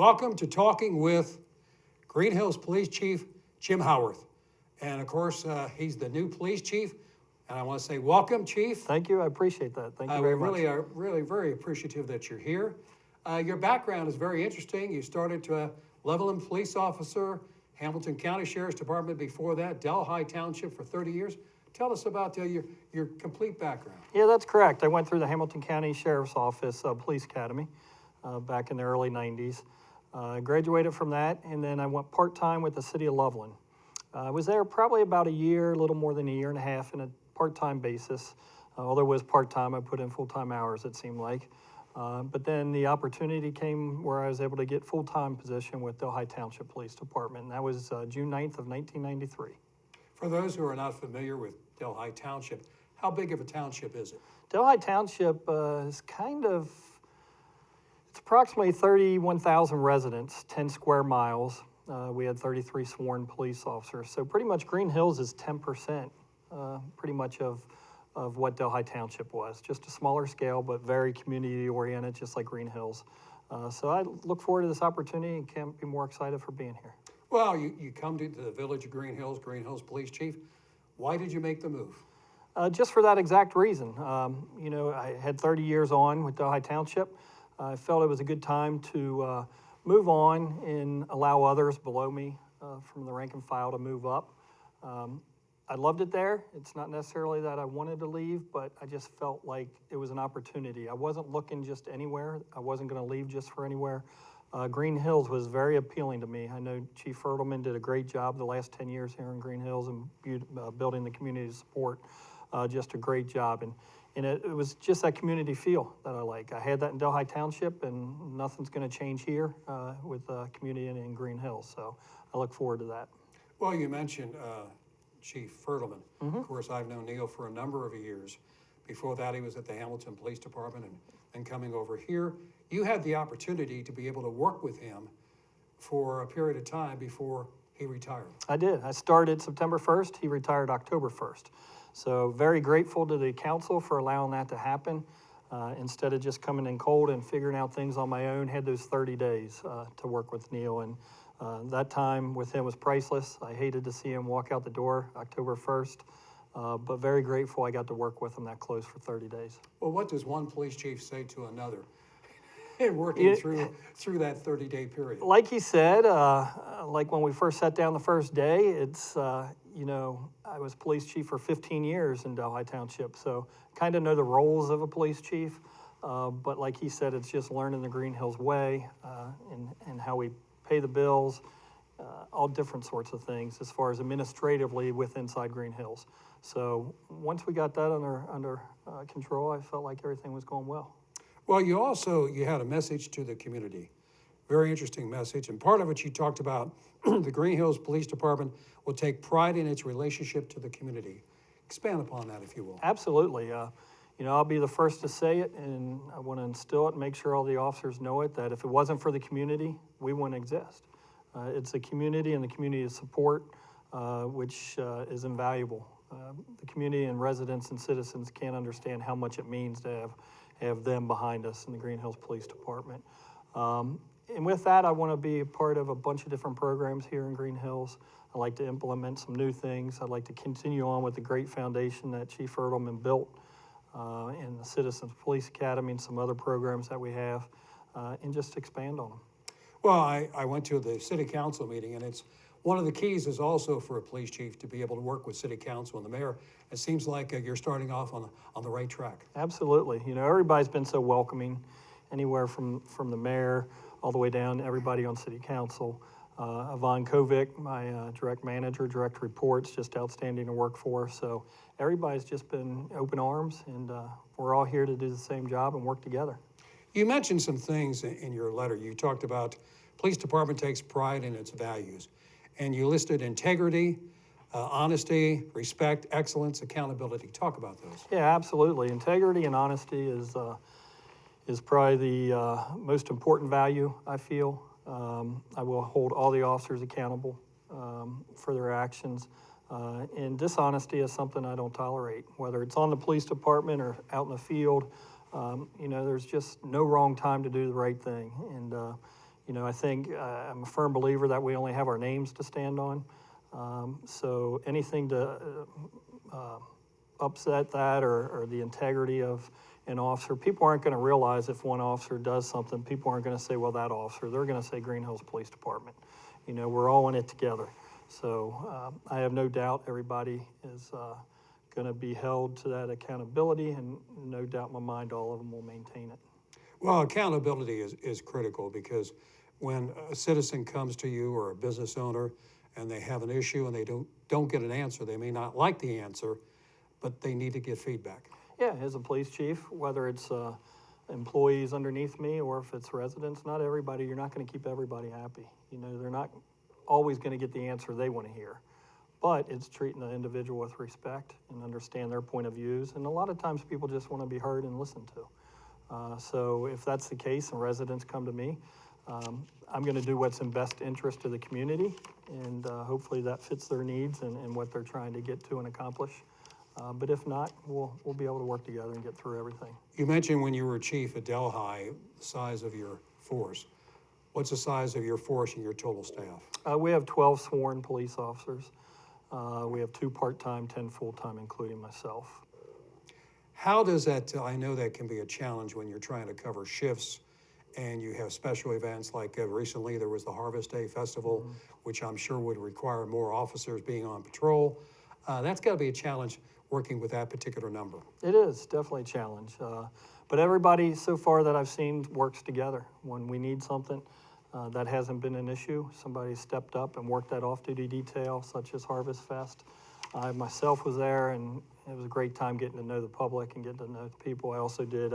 Welcome to Talking with Greenhills Police Chief Jim Howarth. And of course, he's the new police chief. And I want to say welcome, Chief. Thank you. I appreciate that. Thank you very much. We are really very appreciative that you're here. Your background is very interesting. You started to a Levelland police officer, Hamilton County Sheriff's Department before that, Delhi Township for 30 years. Tell us about your complete background. Yeah, that's correct. I went through the Hamilton County Sheriff's Office Police Academy back in the early 90s. Graduated from that, and then I went part-time with the city of Loveland. I was there probably about a year, a little more than a year and a half, in a part-time basis. Although it was part-time, I put in full-time hours, it seemed like. But then the opportunity came where I was able to get full-time position with Delhi Township Police Department, and that was June 9th of 1993. For those who are not familiar with Delhi Township, how big of a township is it? Delhi Township is it's approximately 31,000 residents, 10 square miles. We had 33 sworn police officers. So pretty much Greenhills is 10%, pretty much of what Delhi Township was. Just a smaller scale, but very community oriented, just like Greenhills. So I look forward to this opportunity and can't be more excited for being here. Well, you come to the village of Greenhills Police Chief. Why did you make the move? Just for that exact reason. I had 30 years on with Delhi Township. I felt it was a good time to move on and allow others below me from the rank and file to move up. I loved it there. It's not necessarily that I wanted to leave, but I just felt like it was an opportunity. I wasn't looking just anywhere. I wasn't going to leave just for anywhere. Greenhills was very appealing to me. I know Chief Erdelman did a great job the last 10 years here in Greenhills and building the community support. Just a great job. And it was just that community feel that I like. I had that in Delhi Township, and nothing's going to change here with community in Greenhills. So I look forward to that. Well, you mentioned Chief Erdelman. Mm-hmm. Of course, I've known Neil for a number of years. Before that, he was at the Hamilton Police Department and coming over here. You had the opportunity to be able to work with him for a period of time before he retired. I did. I started September 1st. He retired October 1st. So very grateful to the council for allowing that to happen. Instead of just coming in cold and figuring out things on my own, had those 30 days to work with Neil. And that time with him was priceless. I hated to see him walk out the door October 1st. But very grateful I got to work with him that close for 30 days. Well, what does one police chief say to another in working through that 30-day period? Like he said, like when we first sat down the first day, it's, I was police chief for 15 years in Delhi Township, so kind of know the roles of a police chief. But like he said, it's just learning the Greenhills way and how we pay the bills, all different sorts of things as far as administratively inside Greenhills. So once we got that under control, I felt like everything was going well. Well, you had a message to the community, very interesting message. And part of it you talked about the Greenhills Police Department will take pride in its relationship to the community. Expand upon that, if you will. Absolutely. I'll be the first to say it, and I want to instill it and make sure all the officers know it, that if it wasn't for the community, we wouldn't exist. It's the community and the community support, which is invaluable. The community and residents and citizens can't understand how much it means to have them behind us in the Greenhills Police Department. And with that, I want to be a part of a bunch of different programs here in Greenhills. I like to implement some new things. I'd like to continue on with the great foundation that Chief Erdelman built in the Citizens Police Academy and some other programs that we have, and just expand on them. Well, I went to the city council meeting, and it's one of the keys is also for a police chief to be able to work with city council and the mayor. It seems like you're starting off on the right track. Absolutely. Everybody's been so welcoming, anywhere from the mayor all the way down to everybody on city council. Yvonne Kovic, my direct manager, direct reports, just outstanding to work for. So everybody's just been open arms, and we're all here to do the same job and work together. You mentioned some things in your letter. You talked about police department takes pride in its values, and you listed integrity, honesty, respect, excellence, accountability. Talk about those. Yeah, absolutely. Integrity and honesty is probably the most important value, I feel. I will hold all the officers accountable for their actions. And dishonesty is something I don't tolerate, whether it's on the police department or out in the field. There's just no wrong time to do the right thing. And I think I'm a firm believer that we only have our names to stand on. So anything to upset that or the integrity of an officer, people aren't going to realize if one officer does something, people aren't going to say, well, that officer, they're going to say Greenhills Police Department. We're all in it together. So I have no doubt everybody is going to be held to that accountability, and no doubt in my mind all of them will maintain it. Well, accountability is critical, because when a citizen comes to you or a business owner and they have an issue and they don't get an answer, they may not like the answer, but they need to get feedback. Yeah, as a police chief, whether it's employees underneath me or if it's residents, not everybody, you're not going to keep everybody happy. They're not always going to get the answer they want to hear. But it's treating the individual with respect and understand their point of views. And a lot of times people just want to be heard and listened to. So if that's the case and residents come to me, I'm going to do what's in best interest of the community, and hopefully that fits their needs and what they're trying to get to and accomplish. But if not, we'll be able to work together and get through everything. You mentioned when you were chief at Delhi, the size of your force. What's the size of your force and your total staff? We have 12 sworn police officers. We have 2 part-time, 10 full-time, including myself. How does that, I know that can be a challenge when you're trying to cover shifts and you have special events like recently there was the Harvest Day Festival, which I'm sure would require more officers being on patrol. That's got to be a challenge working with that particular number. It is definitely a challenge. But everybody so far that I've seen works together. When we need something, that hasn't been an issue. Somebody stepped up and worked that off-duty detail, such as Harvest Fest. I myself was there, and it was a great time getting to know the public and getting to know the people. I also did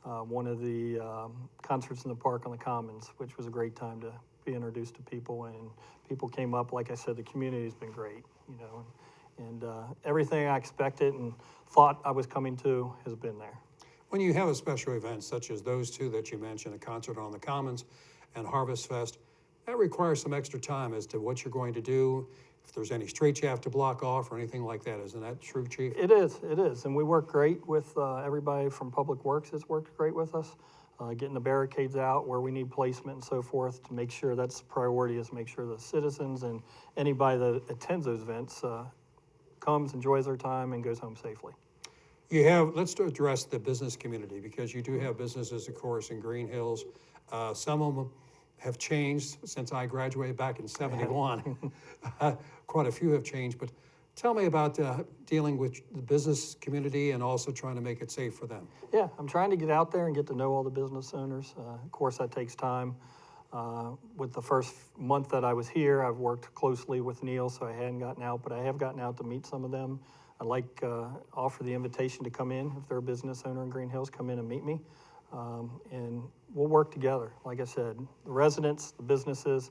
one of the concerts in the park on the Commons, which was a great time to be introduced to people, and people came up. Like I said, the community's been great, and everything I expected and thought I was coming to has been there. When you have a special event such as those 2 that you mentioned, a concert on the Commons and Harvest Fest, that requires some extra time as to what you're going to do, if there's any streets you have to block off or anything like that. Isn't that true, Chief? It is, and we work great with everybody from Public Works has worked great with us, getting the barricades out where we need placement and so forth to make sure that's the priority, is make sure the citizens and anybody that attends those events comes, enjoys their time, and goes home safely. Let's address the business community, because you do have businesses, of course, in Greenhills. Some of them have changed since I graduated back in '71. Quite a few have changed, but tell me about dealing with the business community and also trying to make it safe for them. Yeah, I'm trying to get out there and get to know all the business owners. Of course, that takes time. With the first month that I was here, I've worked closely with Neil, so I hadn't gotten out, but I have gotten out to meet some of them. I'd like offer the invitation to come in. If they're a business owner in Greenhills, come in and meet me. And we'll work together. Like I said, the residents, the businesses,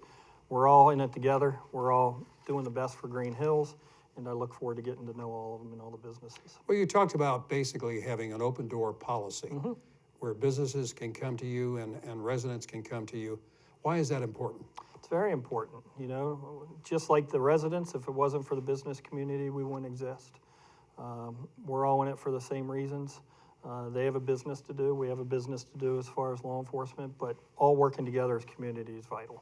we're all in it together. We're all doing the best for Greenhills, and I look forward to getting to know all of them and all the businesses. Well, you talked about basically having an open door policy where businesses can come to you and residents can come to you. Why is that important? It's very important. Just like the residents, if it wasn't for the business community, we wouldn't exist. We're all in it for the same reasons. They have a business to do. We have a business to do as far as law enforcement, but all working together as community is vital.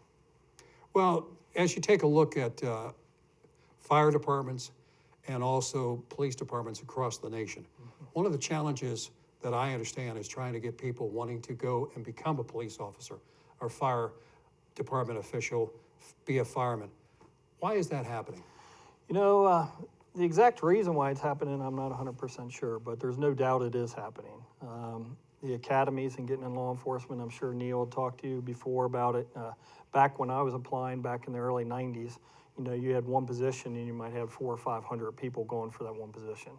Well, as you take a look at fire departments and also police departments across the nation, one of the challenges that I understand is trying to get people wanting to go and become a police officer or fire department official, be a fireman. Why is that happening? The exact reason why it's happening, I'm not 100% sure, but there's no doubt it is happening. The academies and getting in law enforcement, I'm sure Neil talked to you before about it. Back when I was applying back in the early 90s, you had one position and you might have 400 or 500 people going for that one position.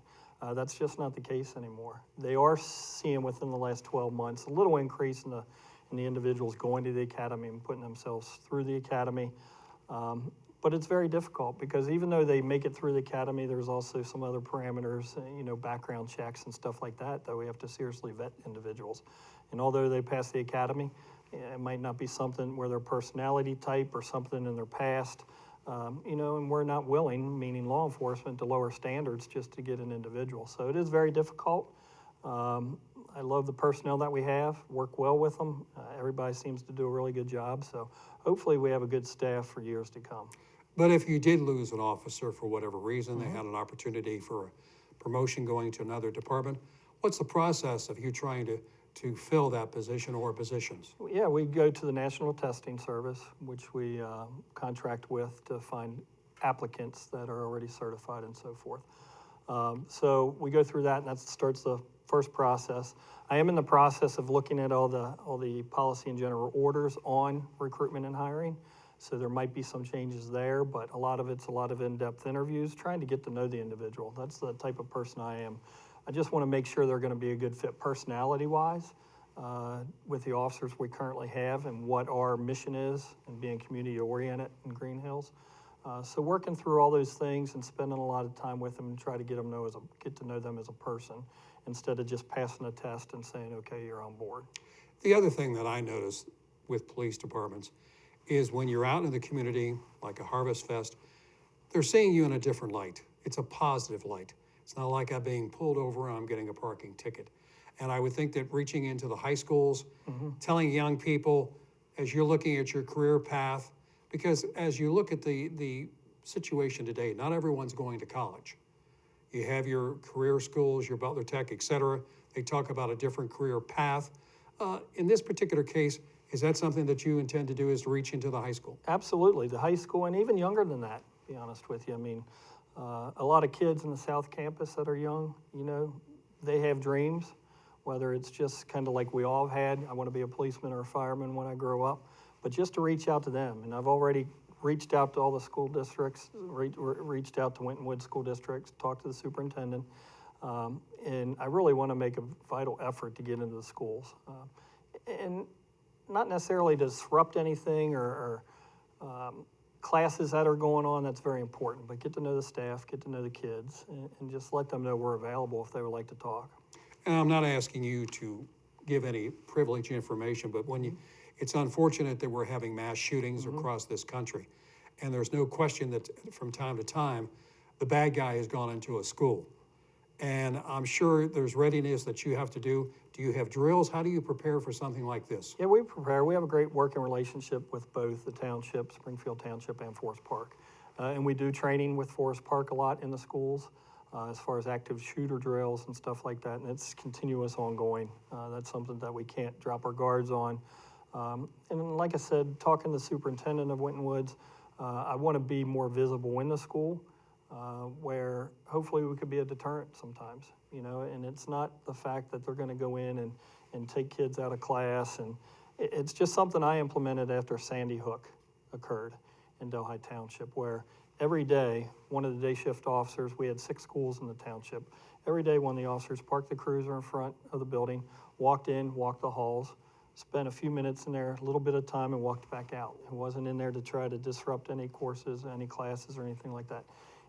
That's just not the case anymore. They are seeing within the last 12 months a little increase in the individuals going to the academy and putting themselves through the academy. But it's very difficult because even though they make it through the academy, there's also some other parameters, background checks and stuff like that we have to seriously vet individuals. And although they pass the academy, it might not be something where their personality type or something in their past, and we're not willing, meaning law enforcement, to lower standards just to get an individual. So it is very difficult. I love the personnel that we have, work well with them. Everybody seems to do a really good job, so hopefully we have a good staff for years to come. But if you did lose an officer for whatever reason, they had an opportunity for a promotion going to another department, what's the process of you trying to fill that position or positions? Yeah, we go to the National Testing Service, which we contract with to find applicants that are already certified and so forth. So we go through that, and that starts the first process. I am in the process of looking at all the policy and general orders on recruitment and hiring. So there might be some changes there, but a lot of it's a lot of in-depth interviews, trying to get to know the individual. That's the type of person I am. I just want to make sure they're going to be a good fit personality-wise with the officers we currently have and what our mission is and being community-oriented in Greenhills. So working through all those things and spending a lot of time with them and try to get to know them as a person instead of just passing a test and saying, okay, you're on board. The other thing that I notice with police departments is when you're out in the community, like a Harvest Fest, they're seeing you in a different light. It's a positive light. It's not like I'm being pulled over and I'm getting a parking ticket. And I would think that reaching into the high schools, telling young people, as you're looking at your career path, because as you look at the situation today, not everyone's going to college. You have your career schools, your Butler Tech, et cetera. They talk about a different career path. In this particular case, is that something that you intend to do, is to reach into the high school? Absolutely, the high school, and even younger than that, to be honest with you. I mean, a lot of kids in the South Campus that are young, you know, they have dreams, whether it's just kind of like we all had, I want to be a policeman or a fireman when I grow up, but just to reach out to them. And I've already reached out to all the school districts, reached out to Winton Woods School Districts, talked to the superintendent, and I really want to make a vital effort to get into the schools. And not necessarily to disrupt anything or classes that are going on, that's very important, but get to know the staff, get to know the kids, and just let them know we're available if they would like to talk. And I'm not asking you to give any privileged information, but it's unfortunate that we're having mass shootings across this country. And there's no question that from time to time, the bad guy has gone into a school. And I'm sure there's readiness that you have to do. Do you have drills? How do you prepare for something like this? Yeah, we prepare. We have a great working relationship with both the township, Springfield Township, and Forest Park. And we do training with Forest Park a lot in the schools as far as active shooter drills and stuff like that. And it's continuous, ongoing. That's something that we can't drop our guards on. And like I said, talking to the superintendent of Winton Woods, I want to be more visible in the school. Where hopefully we could be a deterrent sometimes, you know, and it's not the fact that they're going to go in and take kids out of class. And it's just something I implemented after Sandy Hook occurred in Delhi Township, where every day, one of the day shift officers, we had 6 schools in the township. Every day, one of the officers parked the cruiser in front of the building, walked in, walked the halls, spent a few minutes in there, a little bit of time, and walked back out. It wasn't in there to try to disrupt any courses, any classes, or anything like that.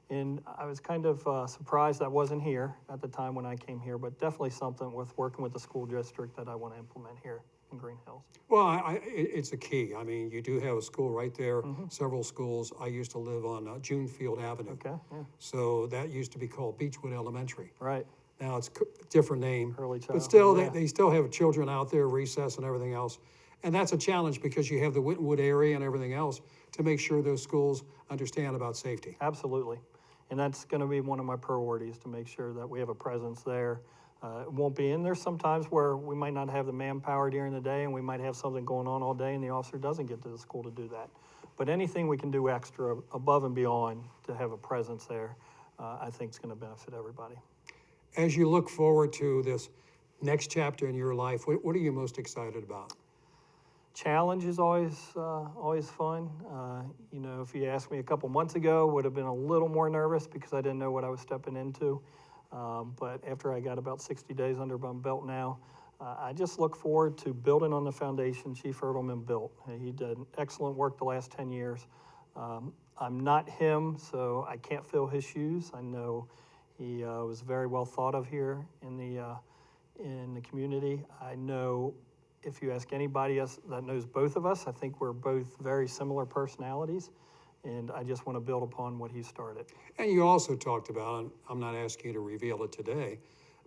And I was kind of surprised that wasn't here at the time when I came here, but definitely something with working with the school district that I want to implement here in Greenhills. Well, it's a key. I mean, you do have a school right there, several schools. I used to live on Junefield Avenue. Okay, yeah. So that used to be called Beechwood Elementary. Right. Now it's a different name. Early childhood, but still, yeah. they still have children out there, recess and everything else. And that's a challenge because you have the Winton area and everything else to make sure those schools understand about safety. Absolutely. And that's going to be one of my priorities, to make sure that we have a presence there. It won't be in there sometimes where we might not have the manpower during the day and we might have something going on all day and the officer doesn't get to the school to do that. But anything we can do extra above and beyond to have a presence there, I think is going to benefit everybody. As you look forward to this next chapter in your life, what are you most excited about? Challenge is always fun. You know, if you asked me a couple months ago, would have been a little more nervous because I didn't know what I was stepping into. But after I got about 60 days under my belt now, I just look forward to building on the foundation Chief Edelman built. He did excellent work the last 10 years. I'm not him, so I can't fill his shoes. I know he was very well thought of here in the community. I know if you ask anybody else that knows both of us, I think we're both very similar personalities, and I just want to build upon what he started. And you also talked about, and I'm not asking you to reveal it today,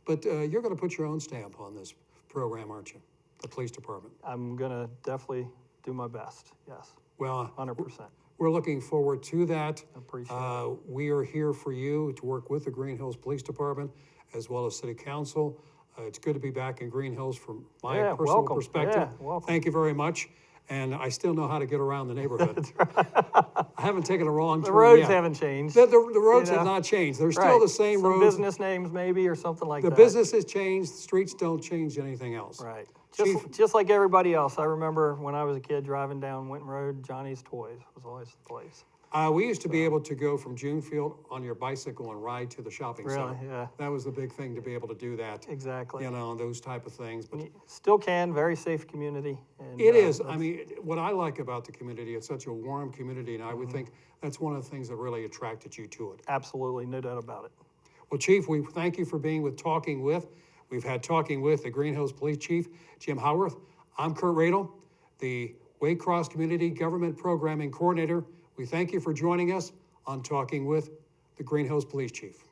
but you're going to put your own stamp on this program, aren't you? The police department. I'm gonna definitely do my best, yes, Well, 100%. we're looking forward to that. Appreciate it. We are here for you to work with the Greenhills Police Department as well as City Council. It's good to be back in Greenhills from my Yeah, personal welcome. perspective. Yeah, welcome. Thank you very much. And I still know how to get around the neighborhood. I haven't taken a wrong The turn roads yet. haven't changed. The roads you have know. not changed. They're still Right. the same Some roads. business names maybe, or something like The that. business has changed, the streets don't change anything else. Right. Chief- Just like everybody else. I remember when I was a kid driving down Winton Road, Johnny's Toys was always the place. We used to be able to go from Junefield on your bicycle and ride to the shopping Really, center. yeah. That was the big thing, to be able to do that. Exactly. You know, and those type of things. But Still can, very safe community. And, it is. I that's- mean, what I like about the community, it's such a warm community, and I Mm-hmm. would think that's one of the things that really attracted you to it. Absolutely, no doubt about it. Well, Chief, we thank you for being with Talking With. We've had Talking With the Greenhills Police Chief, Jim Howarth. I'm Kert Radel, the Waycross Community Government Programming Coordinator. We thank you for joining us on Talking With the Greenhills Police Chief.